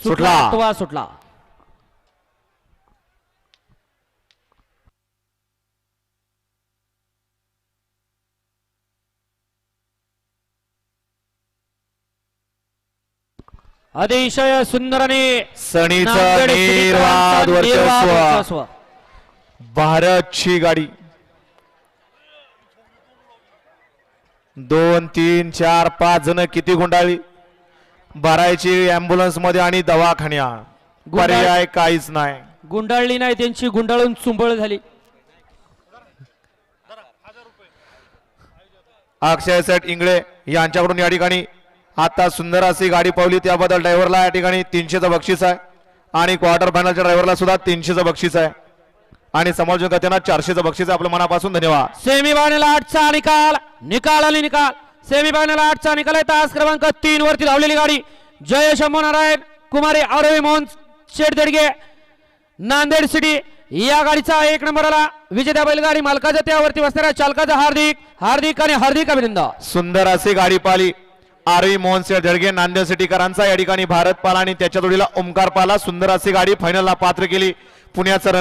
सुटला. आठवा सुटला. अतिशय सुंदर आणि सणीचं नांदेड निर्वाद वर्चस्व. वर्चस्व. भारतची गाडी 2 3 4 5 जण किती गुंडाळी भरायची ऍम्ब्युलन्स मध्ये आणि दवाखान्या पर्याय काहीच नाही. गुंडाळली नाही त्यांची गुंडाळून चुंबळ झाली. अक्षय सेठ इंगळे यांच्याकडून या ठिकाणी आता सुंदर अशी गाडी पावली त्याबद्दल ड्रायव्हरला या ठिकाणी 300चं बक्षीस आहे आणि क्वार्टर फायनलच्या ड्रायव्हरला सुद्धा 300चं बक्षीस आहे आणि समायोजकांना 400चं बक्षीस आहे. आपलं मनापासून धन्यवाद. सेमीफायनल 8चा निकाल आणि निकाल. सेमीफायनल 8चा निकाल आहे. तास क्रमांक 3 वरती धावलेली गाडी जय शंभू नारायण कुमारी आरोही मोहन शेठ देडगे नांदेड सिटी या गाडीचा 1 नंबरला विजेत्या बैलगाडी मालकाच्या त्यावरती बसणाऱ्या चालकाचं हार्दिक आणि हार्दिक अभिनंदन. सुंदर अशी गाडी पाली आरवी मोहन सिंह जळगे नांदेड सिटीकरांचा या ठिकाणी भारत पाला आणि त्याच्या जोडीला ओमकार पाला सुंदर अशी गाडी फायनलला पात्र केली. पुण्याचं